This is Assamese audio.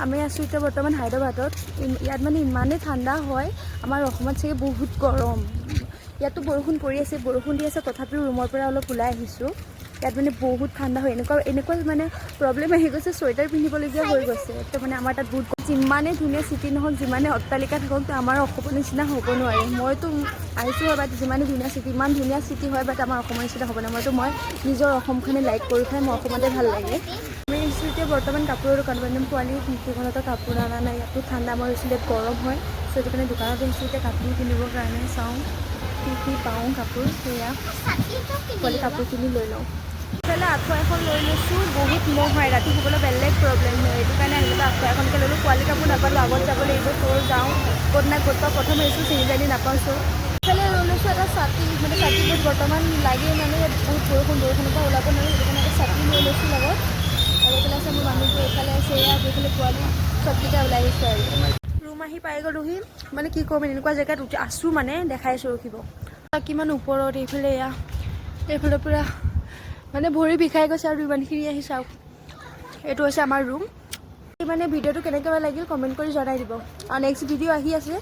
আমি আছোঁ এতিয়া বৰ্তমান হায়দৰাবাদত। ইয়াত মানে ইমানেই ঠাণ্ডা হয়, আমাৰ অসমত চাগে বহুত গৰম। ইয়াতো বৰষুণ পৰি আছে, বৰষুণ দি আছে, তথাপিও ৰুমৰ পৰা অলপ ওলাই আহিছোঁ। ইয়াত মানে বহুত ঠাণ্ডা হয়, এনেকুৱা মানে প্ৰব্লেম আহি গৈছে, চুৱেটাৰ পিন্ধিবলগীয়া হৈ গৈছে। তো মানে আমাৰ তাত বহুত যিমানেই ধুনীয়া চিটি নহওক, যিমানে অট্টালিকা থাকক, তো আমাৰ অসমৰ নিচিনা হ'ব নোৱাৰে। মইতো আহিছোঁ হয়, বাট যিমানে ধুনীয়া চিটি, ইমান ধুনীয়া চিটি হয়, বাট আমাৰ অসমৰ নিচিনা হ'ব নোৱাৰে। মই নিজৰ অসমখনে লাইক কৰি খাই, মোৰ অসমতে ভাল লাগে। আমি আহিছোঁ এতিয়া বৰ্তমান কাপোৰৰ দোকান, মানে পোৱালি দোকানতো কাপোৰ অনা নাই, ইয়াতো ঠাণ্ডা, মই আহিছোঁ ইয়াত গৰম হয়। চ' সেইটো কাৰণে দোকানত আহিছোঁ এতিয়া কাপোৰ কিনিবৰ কাৰণে। চাওঁ কি পাওঁ কাপোৰ, সেয়া পোৱালি কাপোৰ কিনি লৈ লওঁ। ইফালে আঁঠুৱা এখন লৈ লৈছোঁ, বহুত মহ হয়, ৰাতি শুবলৈ বেলেগ প্ৰব্লেম হয়, সেইটো কাৰণে আহিলোঁ আঁঠুৱা এখনকৈ ল'লোঁ। পোৱালি কাপোৰ নাপালোঁ, আগত যাব লাগিব, তোৰ যাওঁ ক'ত না ক'ত পাওঁ, প্ৰথম আহিছোঁ চিৰিজানি নাপাওঁ। চ' ইফালে লৈ লৈছোঁ এটা ছাতি, মানে ছাতিবোৰ বৰ্তমান লাগে, মানে ইয়াত বহুত বৰষুণৰ পৰা ওলাব নোৱাৰি, সেইটো কাৰণে এটা ছাতি লৈ লৈছোঁ লগত। আৰু এইফালে আছে মোৰ মানুহটো, এইফালে আছে এয়া, এইফালে পোৱালি, চবকেইটা ওলাই আহিছোঁ আৰু ৰুম আহি পাই গ'লোহি। মানে কি ক'ম, এনেকুৱা জেগাত আছোঁ, মানে দেখাইছোঁ, ৰখিব কিমান ওপৰত। এইফালে পূৰা মানে ভৰি বিষাই গৈছে আৰু ইমানখিনি আহি চাওক। এইটো হৈছে আমাৰ ৰুম। মানে ভিডিঅ'টো কেনেকৈ লাগিল কমেণ্ট কৰি জনাই দিব। আৰু নেক্সট ভিডিঅ' আহি আছে,